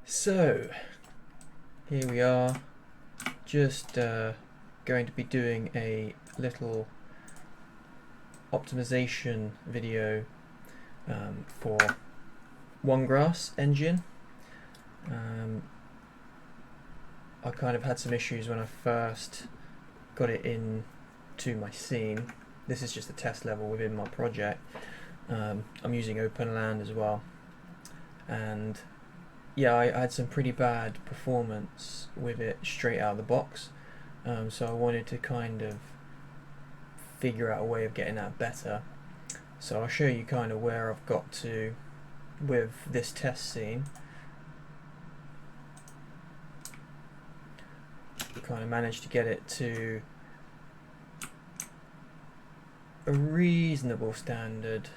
So here we are, just going to be doing a little optimization video for OneGrass engine. I kind of had some issues when I first got it into my scene. This is just a test level within my project. I'm using open land as well, and yeah, I had some pretty bad performance with it straight out of the box, so I wanted to kind of figure out a way of getting that better. So I'll show you kind of where I've got to with this test scene. Kind of managed to get it to a reasonable standard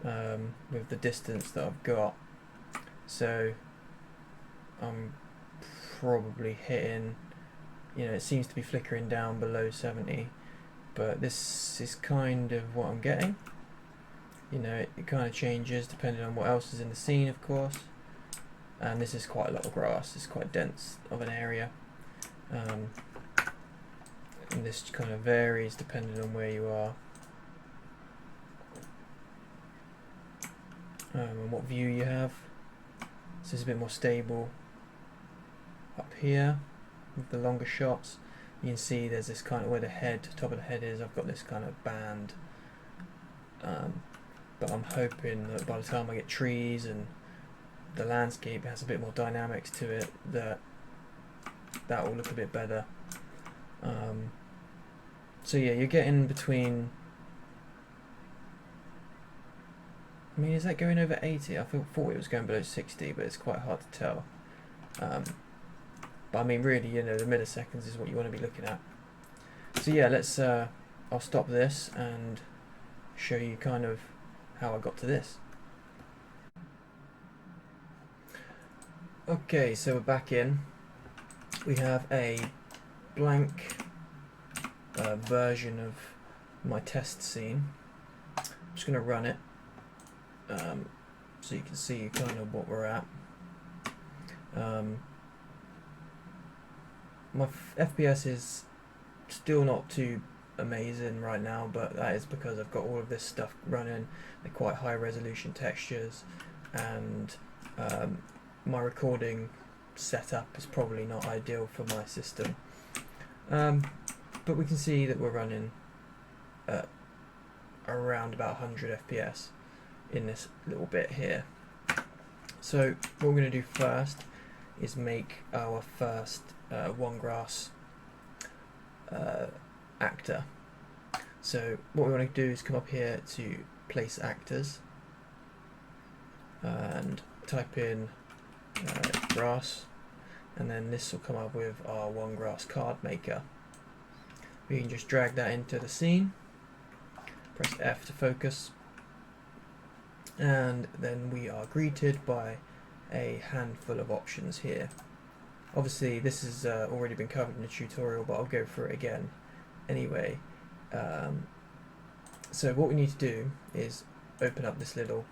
with the distance that I've got. So I'm probably hitting, it seems to be flickering down below 70, but this is kind of what I'm getting. It kind of changes depending on what else is in the scene, of course, and this is quite a lot of grass. It's quite dense of an area, and this kind of varies depending on where you are and what view you have. So it's a bit more stable up here with the longer shots. You can see there's this kind of where the top of the head is. I've got this kind of band, but I'm hoping that by the time I get trees and the landscape has a bit more dynamics to it, that will look a bit better. So yeah, you're getting between, I mean, is that going over 80? I thought it was going below 60, but it's quite hard to tell. But I mean, really, the milliseconds is what you want to be looking at. So yeah, I'll stop this and show you kind of how I got to this. Okay, so we're back in. We have a blank version of my test scene. I'm just going to run it. So you can see kind of what we're at. My FPS is still not too amazing right now, but that is because I've got all of this stuff running. They're quite high resolution textures, and my recording setup is probably not ideal for my system. But we can see that we're running at around about 100 FPS in this little bit here. So what we're going to do first is make our first OneGrass actor. So what we want to do is come up here to place actors and type in grass, and then this will come up with our OneGrass card maker. We can just drag that into the scene, press F to focus, and then we are greeted by a handful of options here. Obviously this has already been covered in the tutorial, but I'll go through it again anyway. So what we need to do is open up this little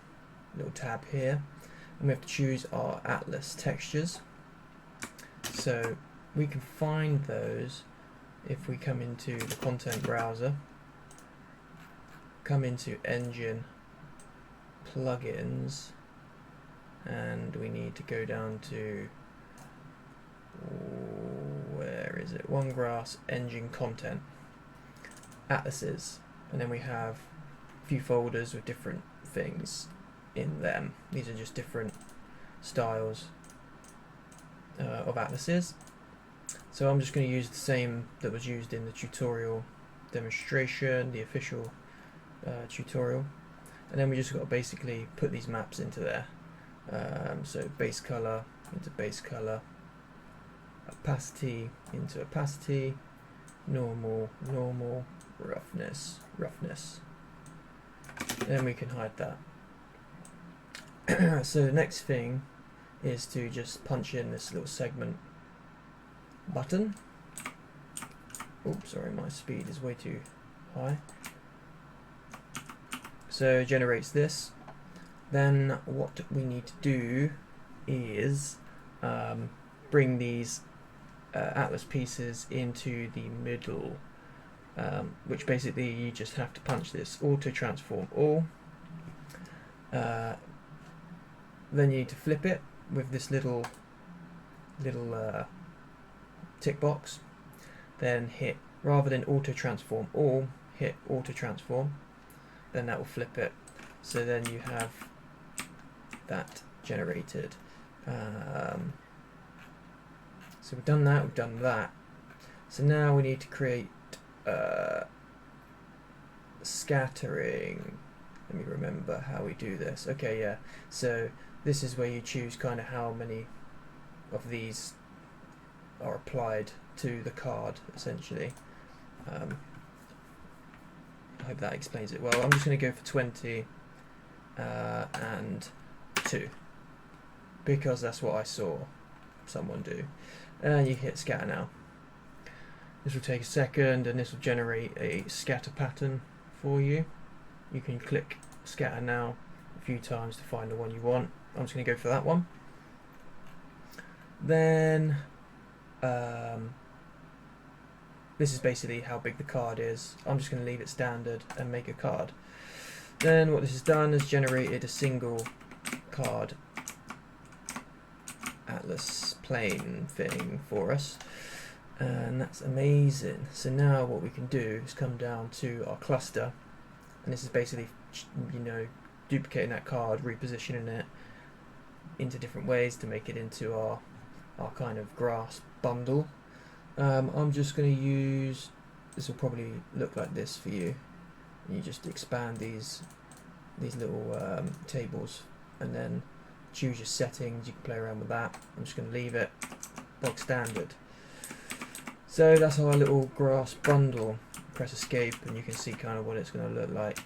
tab here, and we have to choose our atlas textures. So we can find those if we come into the content browser, come into engine plugins, and we need to go down to, where is it, OneGrass engine content, atlases, and then we have a few folders with different things in them. These are just different styles of atlases. So I'm just going to use the same that was used in the tutorial demonstration, the official tutorial, and then we just got to basically put these maps into there. So base color into base color, opacity into opacity, normal, normal, roughness, roughness. Then we can hide that. So the next thing is to just punch in this little segment button. Oops, sorry, my speed is way too high. So it generates this. Then what we need to do is bring these atlas pieces into the middle, which basically you just have to punch this auto transform all. Then you need to flip it with this little tick box. Then hit, rather than auto transform all, hit auto transform. Then that will flip it. So then you have that generated. So we've done that, we've done that. So now we need to create scattering. Let me remember how we do this. Okay, yeah. So this is where you choose kind of how many of these are applied to the card, essentially. I hope that explains it well. I'm just going to go for 20 and 2 because that's what I saw someone do. And you hit scatter now. This will take a second and this will generate a scatter pattern for you. You can click scatter now a few times to find the one you want. I'm just going to go for that one. Then this is basically how big the card is. I'm just going to leave it standard and make a card. Then what this has done is generated a single card atlas plane thing for us, and that's amazing. So now what we can do is come down to our cluster, and this is basically, you know, duplicating that card, repositioning it into different ways to make it into our kind of grass bundle. I'm just going to use, this will probably look like this for you. You just expand these little tables and then choose your settings. You can play around with that. I'm just going to leave it bog standard. So that's our little grass bundle. Press escape and you can see kind of what it's going to look like.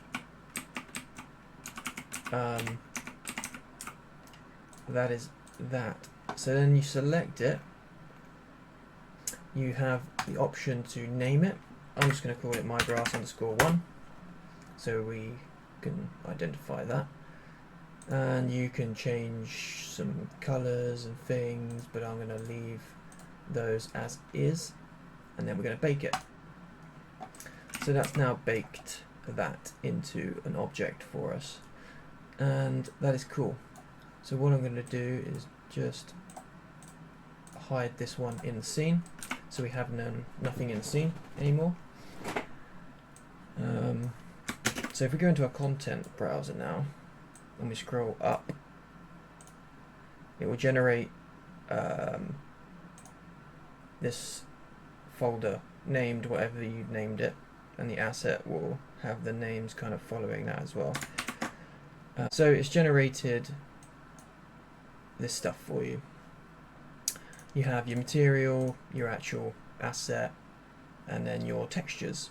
That is that. So then you select it. You have the option to name it. I'm just going to call it mygrass_1 so we can identify that. And you can change some colors and things, but I'm going to leave those as is, and then we're going to bake it. So that's now baked that into an object for us, and that is cool. So what I'm going to do is just hide this one in the scene, so we have nothing in the scene anymore. So if we go into our content browser now and we scroll up, it will generate this folder named whatever you've named it, and the asset will have the names kind of following that as well. So it's generated this stuff for you. You have your material, your actual asset, and then your textures.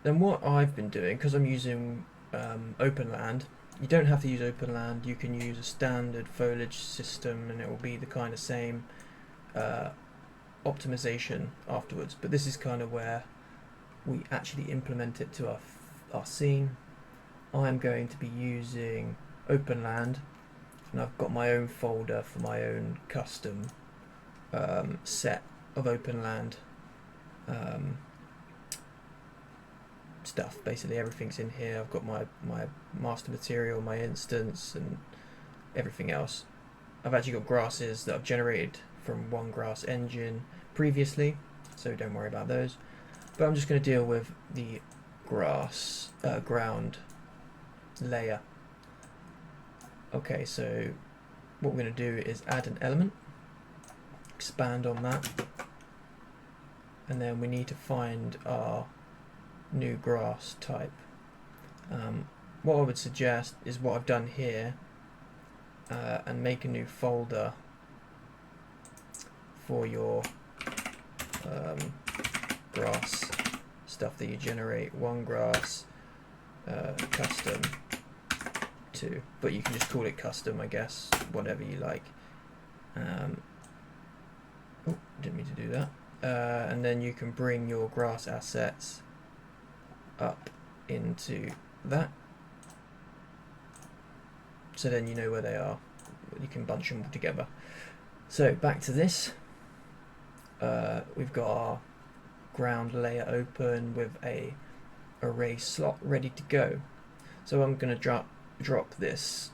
Then what I've been doing, because I'm using OpenLand, you don't have to use OpenLand, you can use a standard foliage system and it will be the kind of same optimization afterwards, but this is kind of where we actually implement it to our scene. I'm going to be using OpenLand, and I've got my own folder for my own custom set of OpenLand stuff. Basically everything's in here. I've got my master material, my instance, and everything else. I've actually got grasses that I've generated from OneGrass engine previously, so don't worry about those. But I'm just going to deal with the grass ground layer. Okay, so what we're going to do is add an element, expand on that, and then we need to find our new grass type. What I would suggest is what I've done here, and make a new folder for your grass stuff that you generate, OneGrass custom 2, but you can just call it custom, I guess, whatever you like. Oh, didn't mean to do that. And then you can bring your grass assets up into that, so then you know where they are. you can bunch them all together. So back to this. We've got our ground layer open with a array slot ready to go. So I'm going to drop this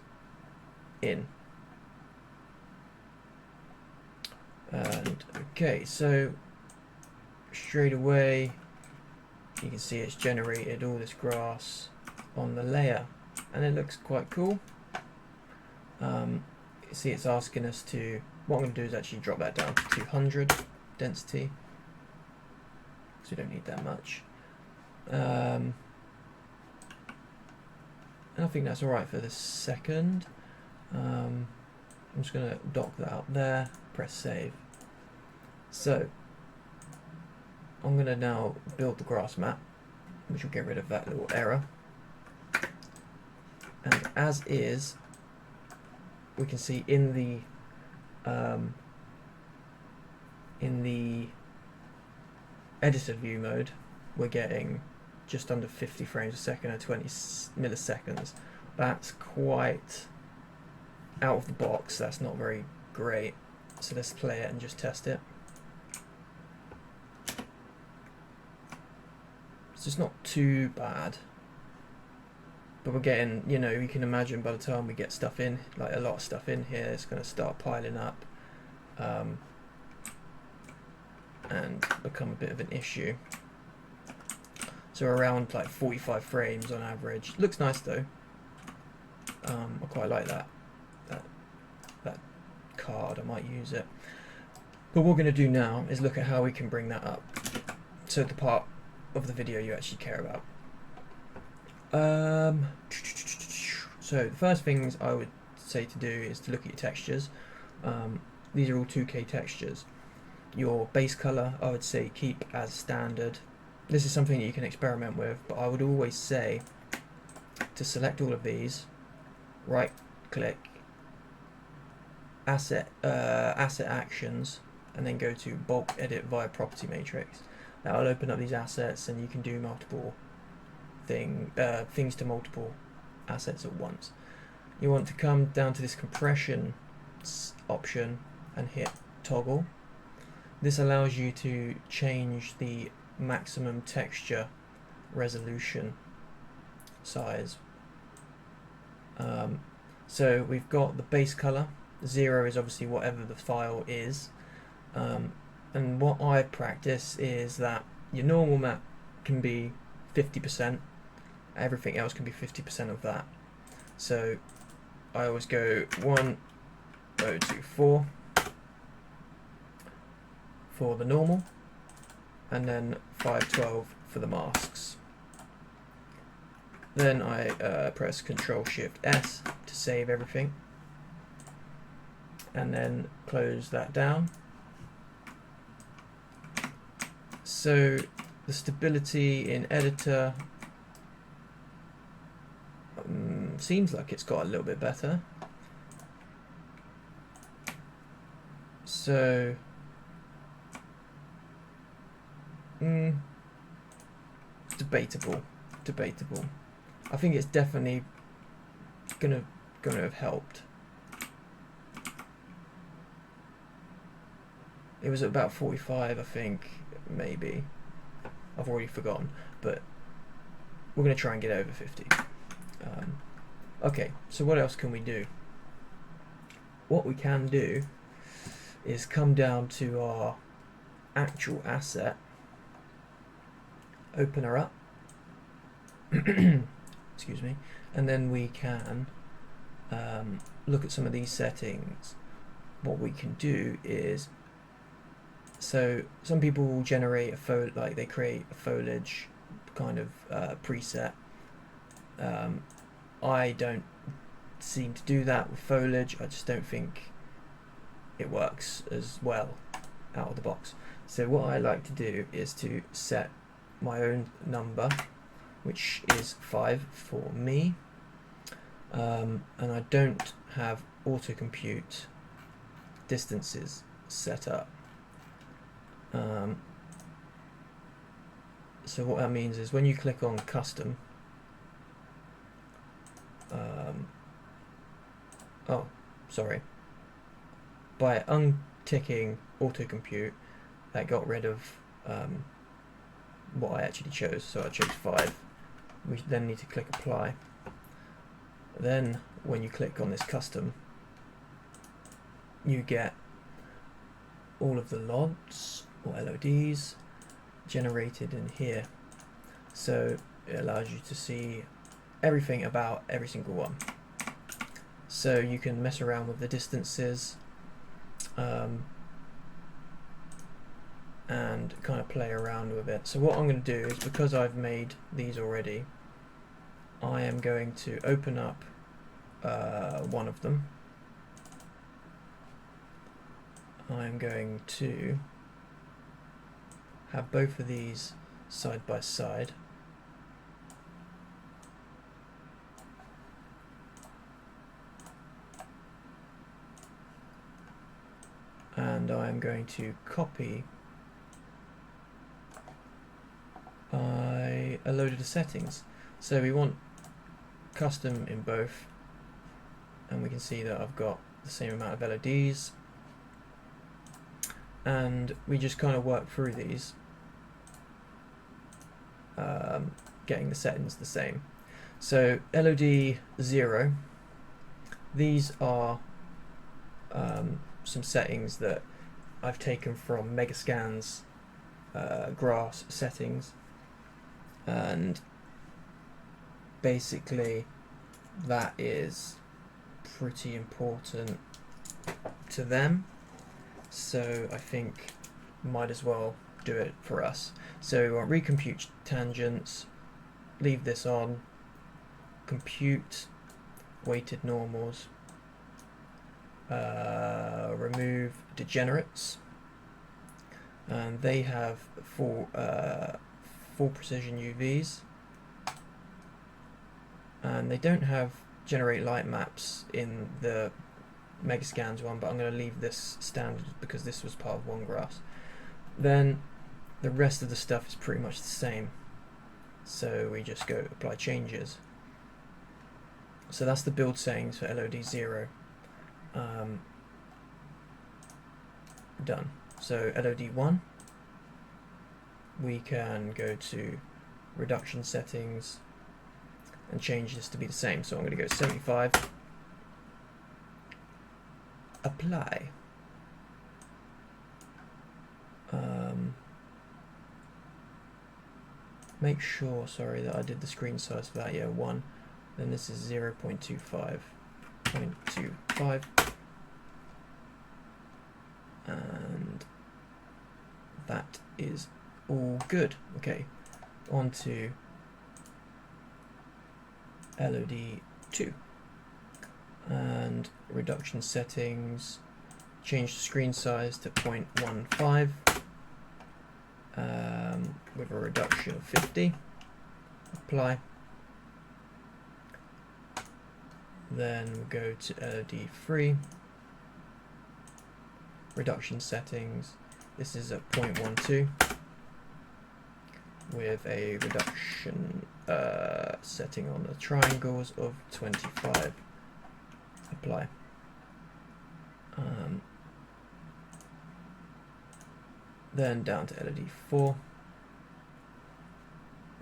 in. And okay, so straight away you can see it's generated all this grass on the layer, and it looks quite cool. You see it's asking us to, what I'm going to do is actually drop that down to 200 density, because we don't need that much. And I think that's alright for the second. I'm just going to dock that up there, press save. So I'm going to now build the grass map, which will get rid of that little error. And as is, we can see in the editor view mode, we're getting just under 50 frames a second or 20 milliseconds. That's quite out of the box. That's not very great. So let's play it and just test it. So it's not too bad, but we're getting, you know, you can imagine by the time we get stuff in, like a lot of stuff in here, it's going to start piling up and become a bit of an issue. So around like 45 frames on average. Looks nice though. I quite like that card. I might use it. But what we're going to do now is look at how we can bring that up. So the part of the video you actually care about. So the first things I would say to do is to look at your textures. These are all 2K textures. Your base color, I would say keep as standard. This is something that you can experiment with, but I would always say to select all of these, right click, asset actions, and then go to bulk edit via property matrix. That will open up these assets, and you can do multiple things to multiple assets at once. You want to come down to this compression option and hit toggle. This allows you to change the maximum texture resolution size. So we've got the base color. 0 is obviously whatever the file is. And what I practice is that your normal map can be 50%, everything else can be 50% of that. So I always go 1024 for the normal, and then 512 for the masks. Then I press Ctrl-Shift-S to save everything, and then close that down. So the stability in editor seems like it's got a little bit better. So debatable. I think it's definitely gonna have helped. It was about 45, I think, maybe. I've already forgotten, but we're gonna try and get over 50. Okay, so what else can we do? What we can do is come down to our actual asset, open her up, excuse me, and then we can look at some of these settings. What we can do is, so some people will generate they create a foliage kind of preset. I don't seem to do that with foliage. I just don't think it works as well out of the box. So what I like to do is to set my own number, which is 5 for me, and I don't have auto compute distances set up. So what that means is when you click on custom, sorry, by unticking auto compute, that got rid of what I actually chose. So I chose 5. We then need to click apply. Then when you click on this custom, you get all of the LODs or LODs generated in here. So it allows you to see everything about every single one. So you can mess around with the distances and kind of play around with it. So what I'm going to do is, because I've made these already, I am going to open up one of them. I'm going to have both of these side by side. And I'm going to copy a load of the settings. So we want custom in both, and we can see that I've got the same amount of LODs, and we just kind of work through these, getting the settings the same. So LOD 0, these are some settings that I've taken from Megascan's grass settings, and basically that is pretty important to them, so I think might as well do it for us. So we want recompute tangents, leave this on, compute weighted normals, remove degenerates, and they have full precision UVs, and they don't have generate light maps in the Megascans one, but I'm going to leave this standard because this was part of OneGrass. Then the rest of the stuff is pretty much the same, so we just go apply changes. So that's the build settings for LOD 0. Done. So LOD 1, we can go to reduction settings and change this to be the same. So I'm going to go 75, apply. Make sure, sorry, that I did the screen size for that. Yeah, 1. Then this is 0.25, 0.25, and that is all good. Okay, on to LOD 2 and reduction settings, change the screen size to 0.15 with a reduction of 50, apply. Then we'll go to LOD 3, reduction settings, this is at 0.12 with a reduction setting on the triangles of 25, apply. Then down to LOD 4,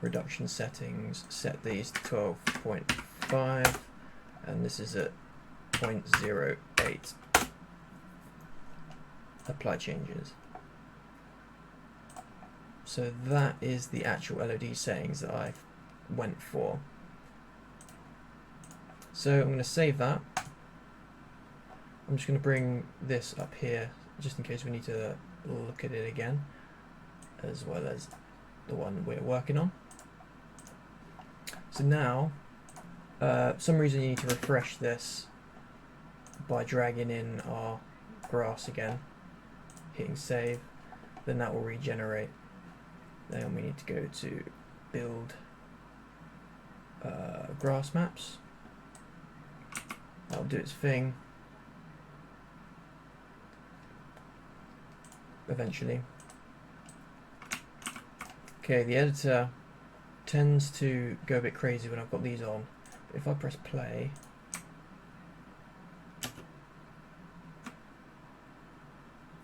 reduction settings, set these to 12.5, and this is at 0.08, apply changes. So that is the actual LOD settings that I went for. So I'm going to save that. I'm just going to bring this up here just in case we need to look at it again, as well as the one we're working on. So now, some reason you need to refresh this by dragging in our grass again, hitting save, then that will regenerate. Then we need to go to build grass maps. That'll do its thing eventually. Okay, the editor tends to go a bit crazy when I've got these on. But if I press play,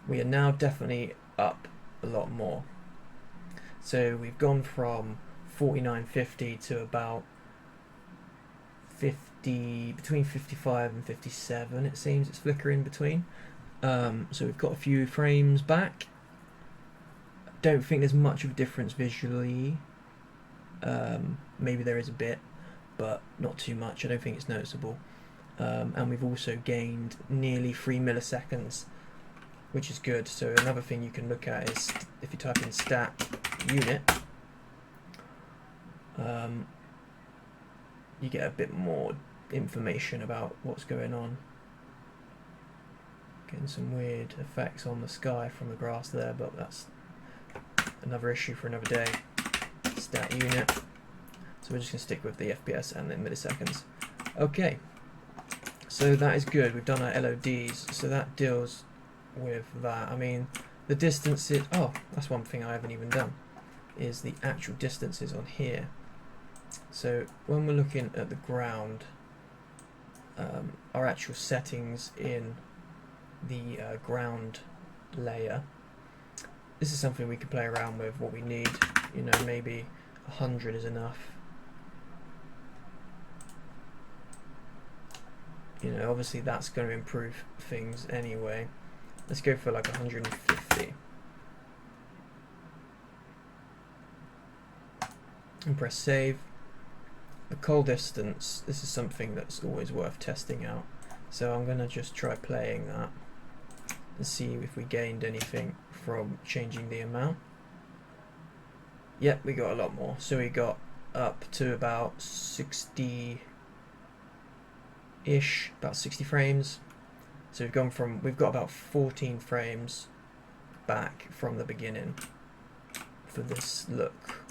we are now definitely up a lot more. So we've gone from 4950 to about 50, between 55 and 57 it seems it's flickering between. So we've got a few frames back. Don't think there's much of a difference visually. Maybe there is a bit, but not too much. I don't think it's noticeable. And we've also gained nearly 3 milliseconds, which is good. So another thing you can look at is if you type in stat unit, you get a bit more information about what's going on. Getting some weird effects on the sky from the grass there, but that's another issue for another day. Stat unit. So we're just going to stick with the FPS and the milliseconds. Okay, so that is good. We've done our LODs, so that deals with that. I mean, the distances. Oh, that's one thing I haven't even done, is the actual distances on here. So when we're looking at the ground, our actual settings in the ground layer, this is something we can play around with. What we need, you know, maybe 100 is enough. You know, obviously that's going to improve things anyway. Let's go for like 150 and press save. The call distance, this is something that's always worth testing out, so I'm going to just try playing that and see if we gained anything from changing the amount. Yep, we got a lot more. So we got up to about 60-ish, about 60 frames. So we've got about 14 frames back from the beginning for this look.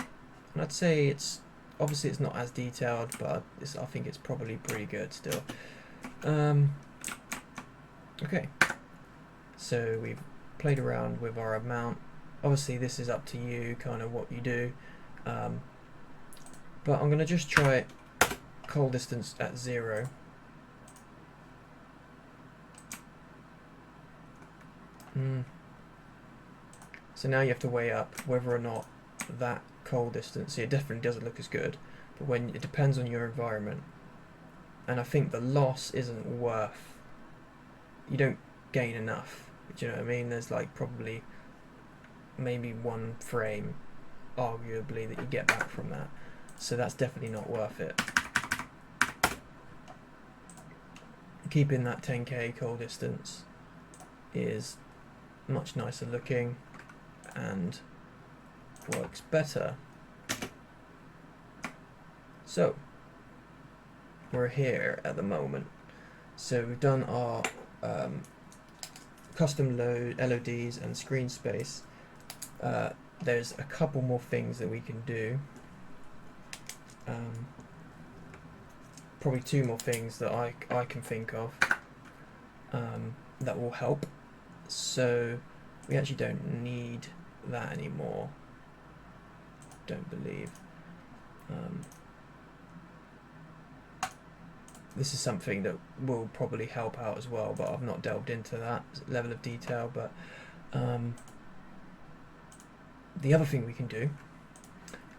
And I'd say obviously it's not as detailed, but I think it's probably pretty good still. Okay, so we've played around with our amount. Obviously this is up to you, kind of what you do, but I'm going to just try call distance at 0. So now you have to weigh up whether or not that call distance, see, it definitely doesn't look as good, but when it depends on your environment, and I think the loss isn't worth, you don't gain enough, do you know what I mean? There's like probably maybe 1 frame arguably that you get back from that, so that's definitely not worth it. Keeping that 10k call distance is much nicer looking and works better. So we're here at the moment. So we've done our custom load LODs and screen space. There's a couple more things that we can do. Probably 2 more things that I can think of that will help. So we actually don't need that anymore, don't believe. This is something that will probably help out as well, but I've not delved into that level of detail. But the other thing we can do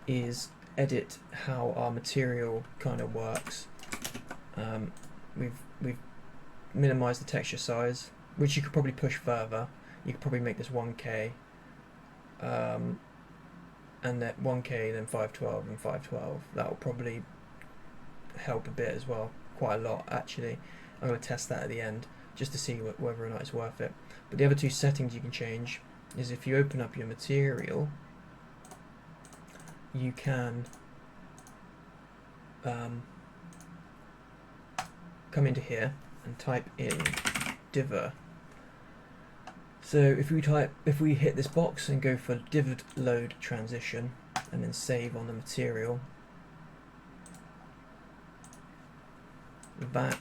is edit how our material kind of works. We've minimized the texture size, which you could probably push further. You could probably make this 1K, and then 1K, then 512 and 512. That will probably help a bit as well, quite a lot actually. I'm going to test that at the end just to see whether or not it's worth it. But the other 2 settings you can change is if you open up your material, you can come into here and type in diver. So if we hit this box and go for div load transition and then save on the material, that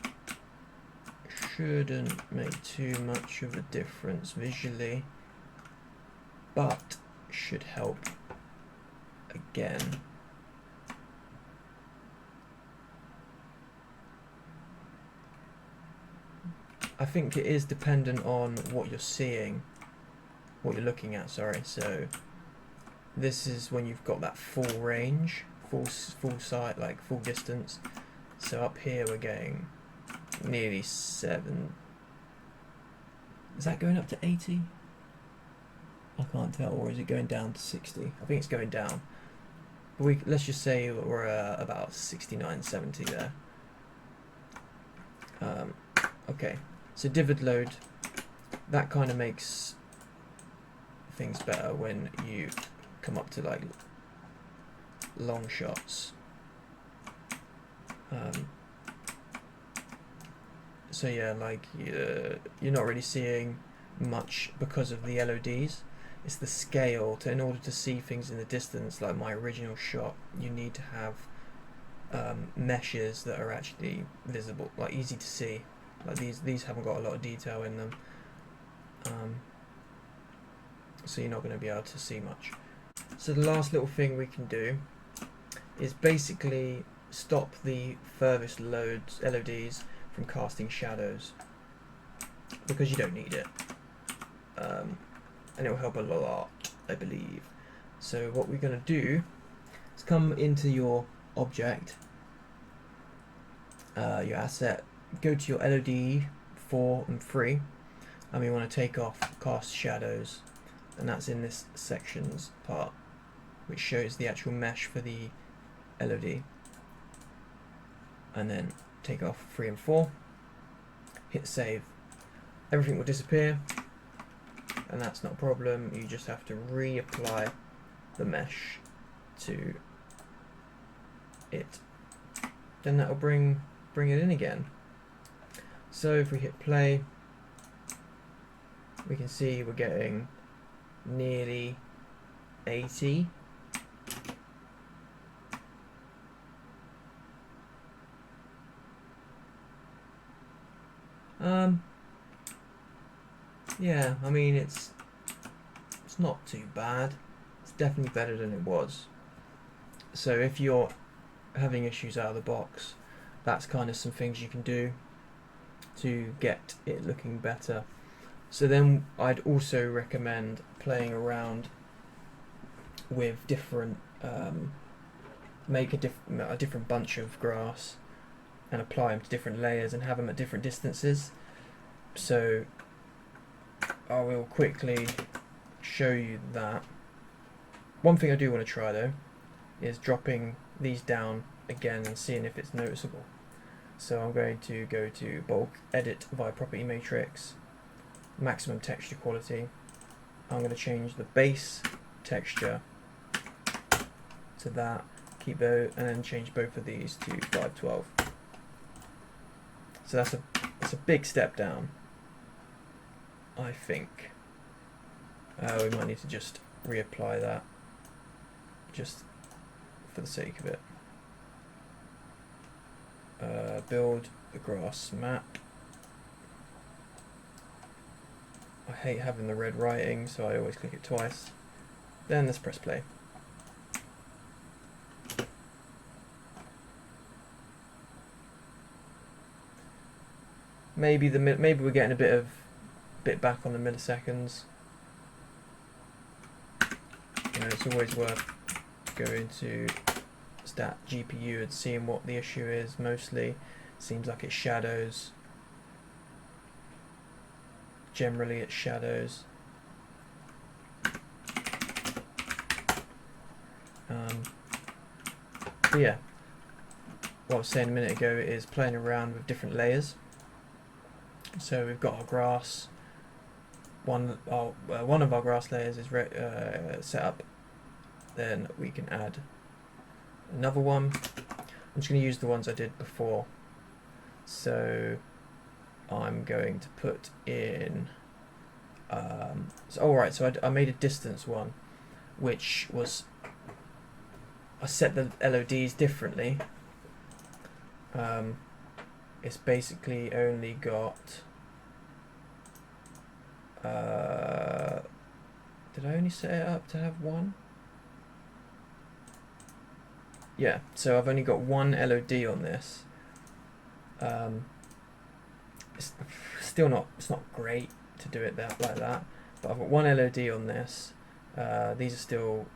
shouldn't make too much of a difference visually, but should help again. I think it is dependent on what you're seeing. what you're looking at, sorry. So this is when you've got that full range, full sight, like full distance. So up here we're getting nearly 7. Is that going up to 80? I can't tell, or is it going down to 60? I think it's going down. But let's just say we're about 69, 70 there. Okay, so divid load, that kind of makes things better when you come up to like long shots. So yeah, like you're not really seeing much because of the LODs. It's the scale. In order to see things in the distance, like my original shot, you need to have meshes that are actually visible, like easy to see. Like these haven't got a lot of detail in them, so you're not going to be able to see much. So the last little thing we can do is basically stop the furthest LODs from casting shadows, because you don't need it, and it will help a lot, I believe. So what we're going to do is come into your object, your asset, go to your LOD 4 and 3, and we want to take off cast shadows, and that's in this sections part, which shows the actual mesh for the LOD. And then take off 3 and 4, hit save. Everything will disappear, and that's not a problem. You just have to reapply the mesh to it. Then that will bring it in again. So if we hit play, we can see we're getting nearly 80. Yeah, I mean it's not too bad. It's definitely better than it was. So if you're having issues out of the box, that's kind of some things you can do to get it looking better. So then I'd also recommend playing around with different, make a different bunch of grass and apply them to different layers and have them at different distances. So I will quickly show you that. One thing I do want to try though is dropping these down again and seeing if it's noticeable. So I'm going to go to bulk, edit via property matrix, maximum texture quality. I'm going to change the base texture to that, keep those, and then change both of these to 512. So that's a big step down, I think. We might need to just reapply that just for the sake of it. Build the grass map. I hate having the red writing, so I always click it twice. Then let's press play. Maybe we're getting a bit back on the milliseconds. You know, it's always worth going to stat GPU and seeing what the issue is. Mostly seems like it's shadows. Generally it's shadows. But yeah, what I was saying a minute ago is playing around with different layers. So we've got our grass. One of our grass layers is set up. Then we can add another one. I'm just going to use the ones I did before. So I'm going to put in. So I made a distance one, which was I set the LODs differently. It's basically only got. Did I only set it up to have one? Yeah, so I've only got one LOD on this. It's still not. It's not great to do it like that. But I've got one LOD on this. These are still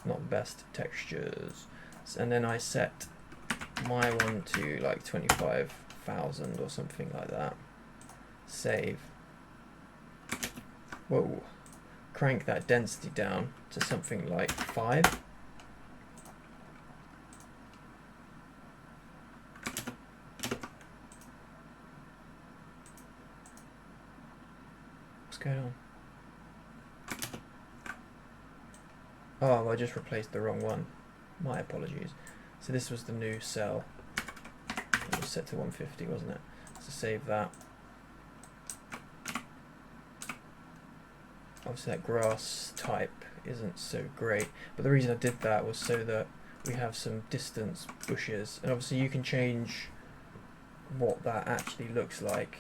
not the best textures. And then I set my one to like 25,000 or something like that. Save. Whoa. Crank that density down to something like 5. What's going on? Oh, I just replaced the wrong one. My apologies. So this was the new cell. It was set to 150, wasn't it? So save that. Obviously that grass type isn't so great, but the reason I did that was so that we have some distance bushes, and obviously you can change what that actually looks like,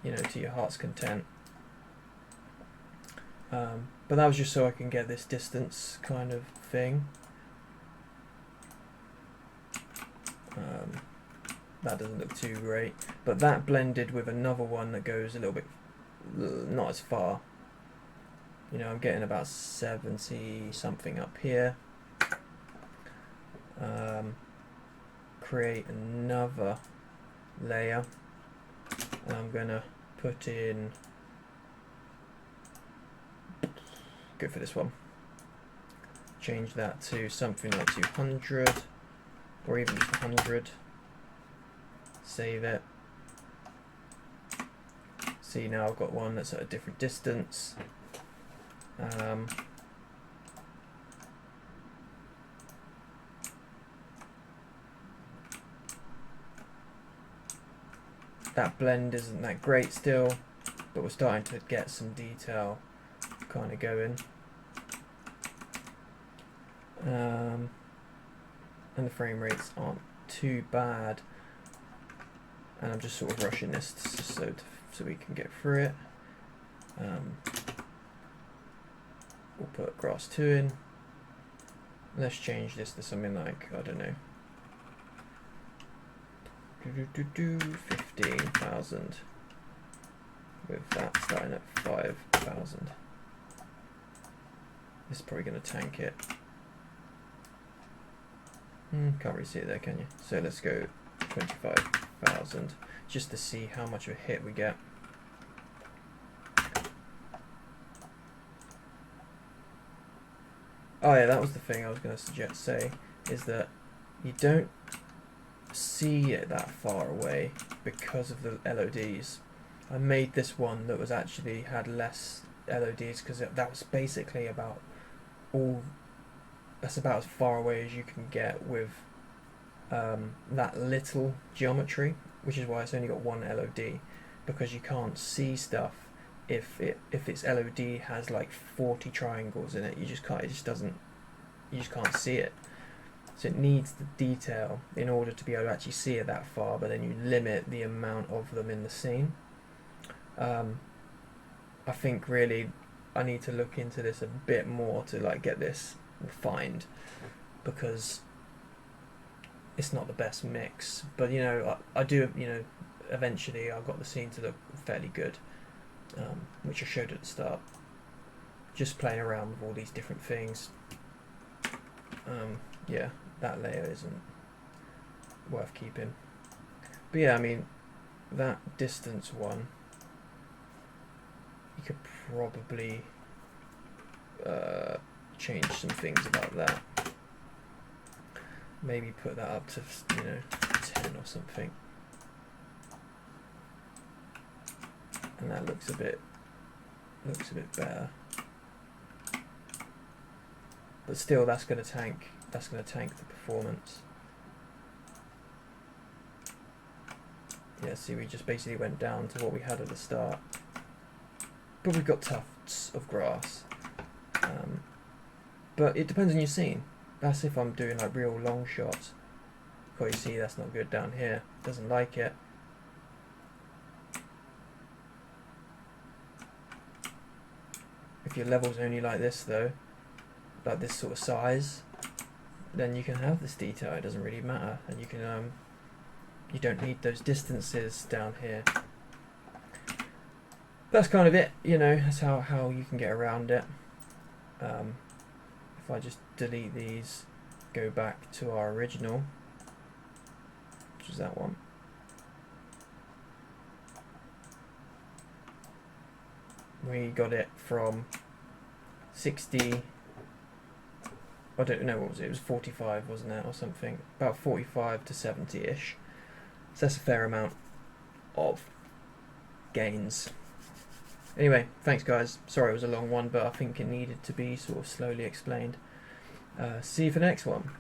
you know, to your heart's content. But that was just so I can get this distance kind of thing. That doesn't look too great, but that blended with another one that goes a little bit not as far. You know, I'm getting about 70 something up here. Create another layer, and I'm gonna put in, go for this one, change that to something like 200 or even just 100. Save it. See, now I've got one that's at a different distance. That blend isn't that great still, but we're starting to get some detail kind of going. And the frame rates aren't too bad. And I'm just sort of rushing this so we can get through it. We'll put grass 2 in. Let's change this to something like, I don't know, 15,000 with that starting at 5,000. This is probably going to tank it. Can't really see it there, can you? So let's go 25,000 just to see how much of a hit we get. Oh yeah, that was the thing I was going to say, is that you don't see it that far away because of the LODs. I made this one that was actually had less LODs because that was basically about that's about as far away as you can get with that little geometry, which is why it's only got one LOD, because you can't see stuff if its LOD has like 40 triangles in it. You just can't see it. So it needs the detail in order to be able to actually see it that far, but then you limit the amount of them in the scene. I think really I need to look into this a bit more to like get this refined, because it's not the best mix. But you know, I do, you know, eventually I got the scene to look fairly good, which I showed at the start. Just playing around with all these different things. Yeah, that layer isn't worth keeping. But yeah, I mean, that distance one, you could probably change some things about that. Maybe put that up to, you know, 10 or something. And that looks a bit better. But still, that's going to tank the performance. Yeah, see, we just basically went down to what we had at the start. But we've got tufts of grass. But it depends on your scene. That's if I'm doing like real long shots. Oh, you see, that's not good down here. Doesn't like it. If your level's only like this though, like this sort of size, then you can have this detail. It doesn't really matter, and you can you don't need those distances down here. that's kind of it, you know, that's how you can get around it. If I just delete these, go back to our original, which is that one. We got it from 60, I don't know, what was it? It was 45, wasn't it, or something? About 45 to 70-ish. So that's a fair amount of gains. Anyway, thanks guys. Sorry it was a long one, but I think it needed to be sort of slowly explained. See you for the next one.